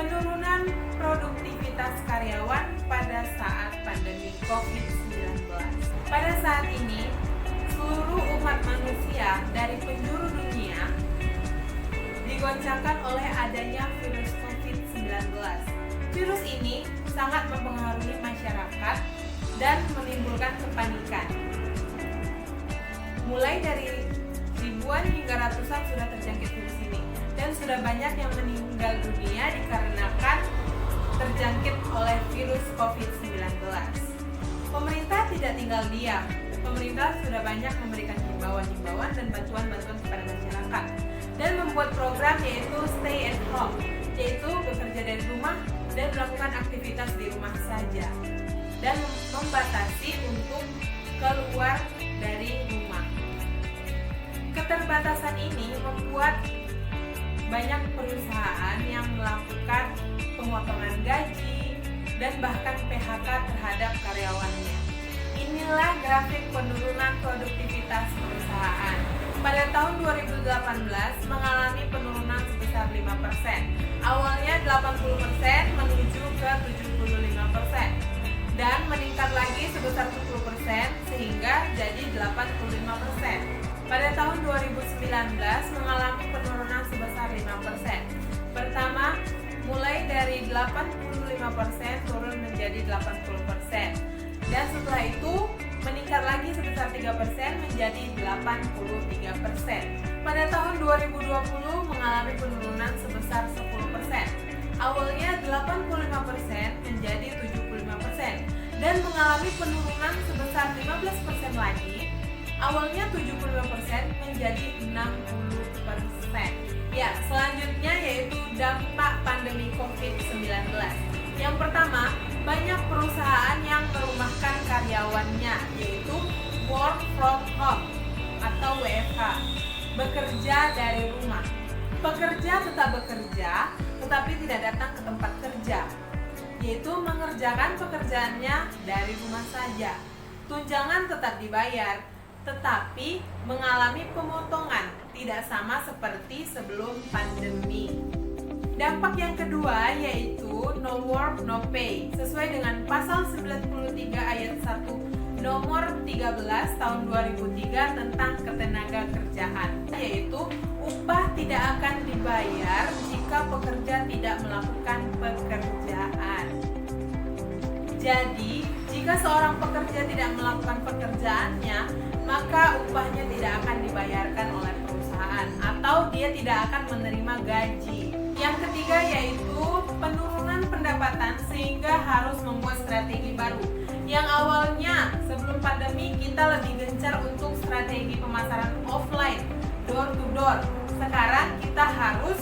Penurunan produktivitas karyawan pada saat pandemi COVID-19. Pada saat ini, seluruh umat manusia dari penjuru dunia digoncangkan oleh adanya virus COVID-19. Virus ini sangat mempengaruhi masyarakat dan menimbulkan kepanikan. Mulai dari ribuan hingga ratusan sudah terjangkit virus ini, dan sudah banyak yang meninggal dunia dikarenakan terjangkit oleh virus COVID-19. Pemerintah tidak tinggal diam. Pemerintah sudah banyak memberikan himbauan-himbauan dan bantuan-bantuan kepada masyarakat dan membuat program yaitu stay at home, yaitu bekerja dari rumah dan melakukan aktivitas di rumah saja dan membatasi untuk keluar dari rumah. Keterbatasan ini membuat banyak perusahaan yang melakukan pemotongan gaji dan bahkan PHK terhadap karyawannya. Inilah grafik penurunan produktivitas perusahaan. Pada tahun 2018 mengalami penurunan sebesar 5%. Awalnya 80% menuju ke 75% dan meningkat lagi sebesar 10% sehingga jadi 85%. Pada tahun 2019 mengalami penurunan sebesar 5%. Pertama, mulai dari 85% turun menjadi 80%. Dan setelah itu meningkat lagi sebesar 3% menjadi 83%. Pada tahun 2020 mengalami penurunan sebesar 10%. Awalnya 85% menjadi 75% dan mengalami penurunan sebesar 15% lagi. Awalnya 75% menjadi 60%. Ya, selanjutnya yaitu dampak pandemi COVID-19. Yang pertama, banyak perusahaan yang merumahkan karyawannya, yaitu work from home atau WFH, bekerja dari rumah. Pekerja tetap bekerja, tetapi tidak datang ke tempat kerja, yaitu mengerjakan pekerjaannya dari rumah saja. Tunjangan tetap dibayar, tetapi mengalami pemotongan, tidak sama seperti sebelum pandemi. Dampak yang kedua yaitu no work no pay, sesuai dengan pasal 93 ayat 1 nomor 13 tahun 2003 tentang ketenaga kerjaan, yaitu upah tidak akan dibayar jika pekerja tidak melakukan pekerjaan. Jadi, jika seorang pekerja tidak melakukan pekerjaannya, maka upahnya tidak akan dibayarkan oleh perusahaan atau dia tidak akan menerima gaji. Yang ketiga yaitu penurunan pendapatan sehingga harus membuat strategi baru. Yang awalnya sebelum pandemi kita lebih gencar untuk strategi pemasaran offline, door to door. Sekarang kita harus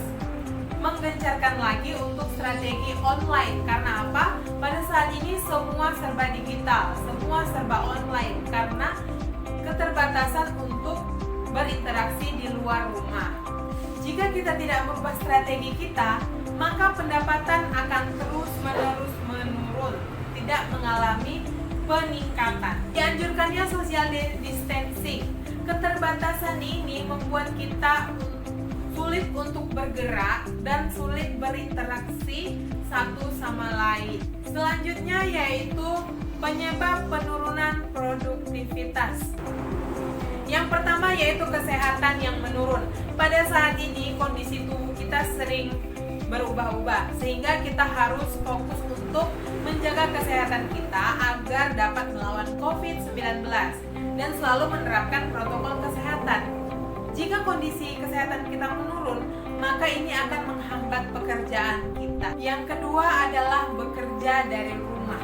menggencarkan lagi untuk strategi online. Karena apa? Pada saat ini semua serba digital, semua serba online karena keterbatasan untuk berinteraksi di luar rumah. Jika kita tidak merubah strategi kita, maka pendapatan akan terus-menerus menurun, tidak mengalami peningkatan. Dianjurkannya social distancing. Keterbatasan ini membuat kita sulit untuk bergerak dan sulit berinteraksi satu sama lain. Selanjutnya yaitu penyebab penurunan produktivitas. Yang pertama yaitu kesehatan yang menurun. Pada saat ini kondisi tubuh kita sering berubah-ubah sehingga kita harus fokus untuk menjaga kesehatan kita agar dapat melawan COVID-19 dan selalu menerapkan protokol kesehatan. Jika kondisi kesehatan kita menurun, maka ini akan menghambat pekerjaan kita. Yang kedua adalah bekerja dari rumah.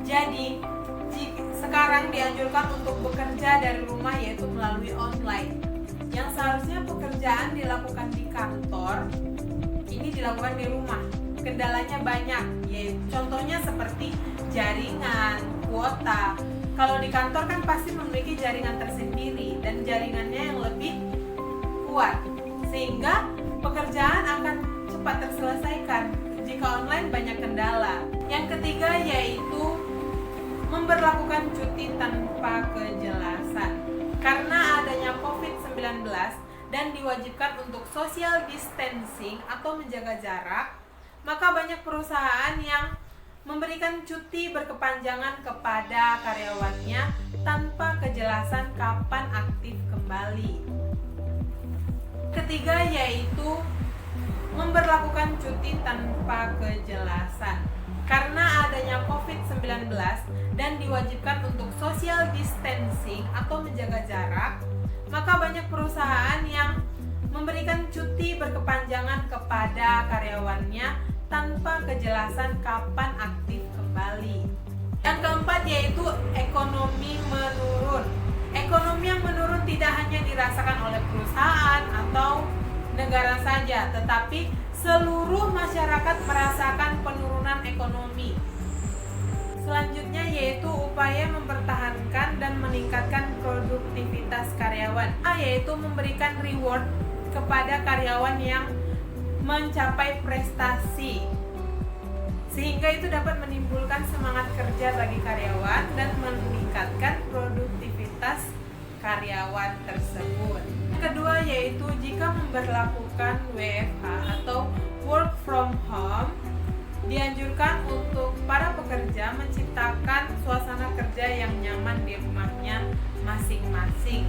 Jadi, sekarang dianjurkan untuk bekerja dari rumah yaitu melalui online. Yang seharusnya pekerjaan dilakukan di kantor, ini dilakukan di rumah. Kendalanya banyak, yaitu contohnya seperti jaringan, kuota. Kalau di kantor kan pasti memiliki jaringan tersendiri dan jaringannya yang lebih kuat, sehingga pekerjaan akan cepat terselesaikan. Jika online banyak kendala. Yang ketiga yaitu memberlakukan cuti tanpa kejelasan. Karena adanya COVID-19 dan diwajibkan untuk social distancing atau menjaga jarak, maka banyak perusahaan yang memberikan cuti berkepanjangan kepada karyawannya tanpa kejelasan kapan aktif kembali. Ketiga yaitu memberlakukan cuti tanpa kejelasan. Karena adanya COVID-19 dan diwajibkan untuk social distancing atau menjaga jarak, maka banyak perusahaan yang memberikan cuti berkepanjangan kepada karyawannya tanpa kejelasan kapan aktif kembali. Yang keempat yaitu ekonomi menurun. Ekonomi yang menurun tidak hanya dirasakan oleh perusahaan atau negara saja, tetapi seluruh masyarakat merasakan penurunan ekonomi. Selanjutnya yaitu upaya mempertahankan dan meningkatkan produktivitas karyawan, yaitu memberikan reward kepada karyawan yang mencapai prestasi, sehingga itu dapat menimbulkan semangat kerja bagi karyawan dan meningkatkan produktivitas karyawan tersebut. Kedua yaitu jika memberlakukan WFH atau work from home, dianjurkan untuk para pekerja menciptakan suasana kerja yang nyaman di rumahnya masing-masing,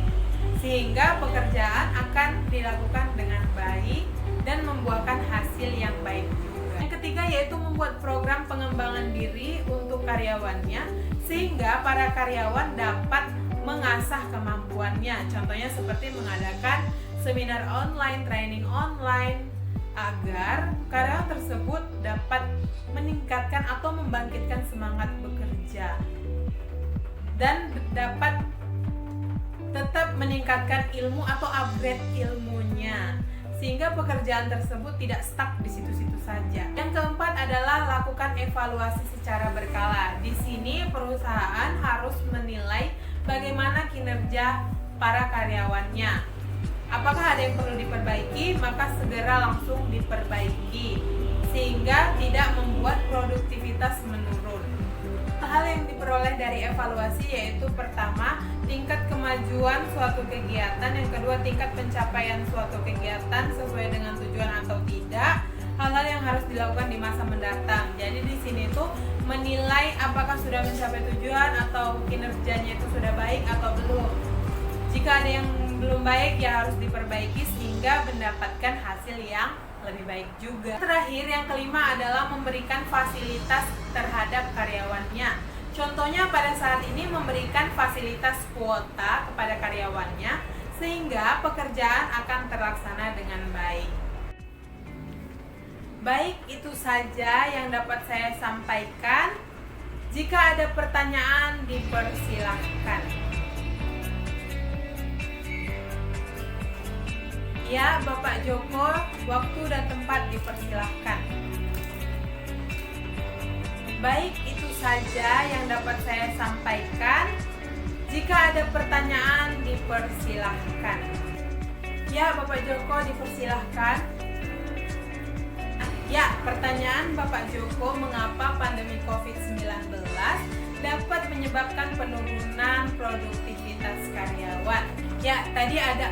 sehingga pekerjaan akan dilakukan dengan baik dan membuahkan hasil yang baik juga. Yang ketiga yaitu membuat program pengembangan diri untuk karyawannya, sehingga para karyawan dapat mengasah kemampuannya. Contohnya seperti mengadakan seminar online, training online, agar karyawan tersebut dapat meningkatkan atau membangkitkan semangat bekerja dan dapat tetap meningkatkan ilmu atau upgrade ilmunya, sehingga pekerjaan tersebut tidak stuck di situ-situ saja. Yang keempat adalah lakukan evaluasi secara berkala. Di sini perusahaan harus menilai bagaimana kinerja para karyawannya. Apakah ada yang perlu diperbaiki, maka segera langsung diperbaiki, sehingga tidak membuat produktivitas menurun. Hal yang diperoleh dari evaluasi yaitu pertama, tingkat kemajuan suatu kegiatan, yang kedua tingkat pencapaian suatu kegiatan sesuai dengan tujuan atau tidak, hal-hal yang harus dilakukan di masa mendatang. Jadi di sini tuh menilai apakah sudah mencapai tujuan atau kinerjanya itu sudah baik atau belum. Jika ada yang belum baik ya harus diperbaiki sehingga mendapatkan hasil yang lebih baik juga. Terakhir yang kelima adalah memberikan fasilitas terhadap karyawannya. Contohnya pada saat ini memberikan fasilitas kuota kepada karyawannya sehingga pekerjaan akan terlaksana dengan baik. Baik, itu saja yang dapat saya sampaikan. Jika ada pertanyaan dipersilahkan. Ya, Bapak Joko, waktu dan tempat dipersilahkan. Baik, itu saja yang dapat saya sampaikan. Jika ada pertanyaan, dipersilahkan. Ya, Bapak Joko, dipersilahkan. Ya, pertanyaan Bapak Joko, mengapa pandemi COVID-19 dapat menyebabkan penurunan produktivitas karyawan? Ya, tadi ada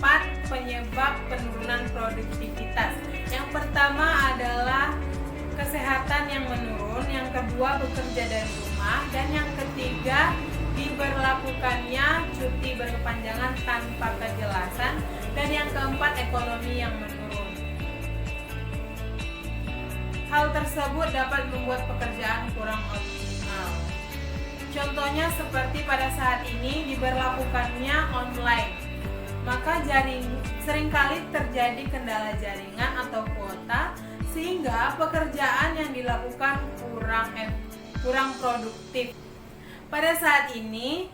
4 penyebab penurunan produktivitas. Yang pertama adalah kesehatan yang menurun, yang kedua bekerja dari rumah, dan yang ketiga diberlakukannya cuti berkepanjangan tanpa kejelasan, dan yang keempat ekonomi yang menurun. Hal tersebut dapat membuat pekerjaan kurang optimal. Contohnya seperti pada saat ini diberlakukannya online, maka seringkali terjadi kendala jaringan atau kuota sehingga pekerjaan yang dilakukan kurang produktif. Pada saat ini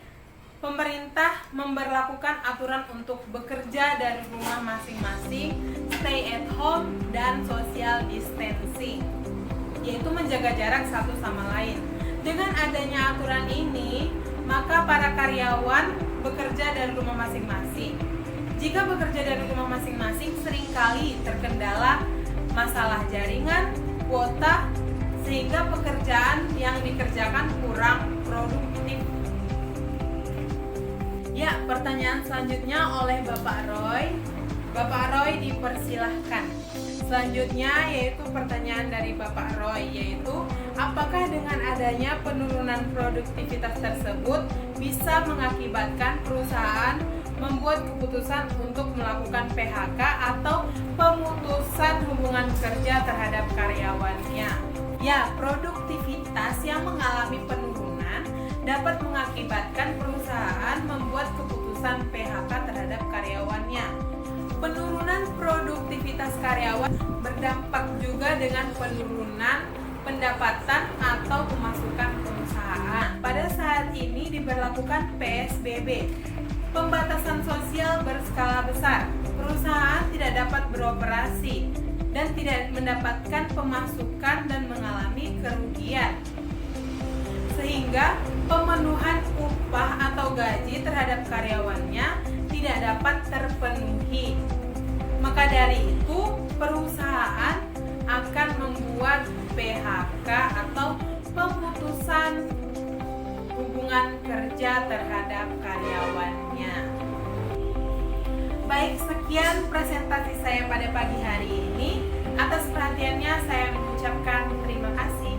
pemerintah memberlakukan aturan untuk bekerja dari rumah masing-masing, stay at home, dan social distancing, yaitu menjaga jarak satu sama lain. Dengan adanya aturan ini, maka para karyawan bekerja dari rumah masing-masing. Jika bekerja dari rumah masing-masing, seringkali terkendala masalah jaringan, kuota, sehingga pekerjaan yang dikerjakan kurang produktif. Ya, pertanyaan selanjutnya oleh Bapak Roy. Bapak Roy dipersilahkan. Selanjutnya yaitu pertanyaan dari Bapak Roy, yaitu apakah dengan adanya penurunan produktivitas tersebut bisa mengakibatkan perusahaan membuat keputusan untuk melakukan PHK atau pemutusan hubungan kerja terhadap karyawannya? Ya, produktivitas yang mengalami penurunan dapat mengakibatkan perusahaan membuat keputusan PHK terhadap karyawannya. Penurunan produktivitas karyawan berdampak juga dengan penurunan pendapatan atau pemasukan perusahaan. Pada saat ini diberlakukan PSBB, pembatasan sosial berskala besar. Perusahaan tidak dapat beroperasi dan tidak mendapatkan pemasukan dan mengalami kerugian, sehingga pemenuhan upah atau gaji terhadap karyawannya tidak dapat terpenuhi. Maka dari itu, perusahaan akan membuat PHK atau pemutusan hubungan kerja terhadap karyawannya. Baik, sekian presentasi saya pada pagi hari ini. Atas perhatiannya saya mengucapkan terima kasih.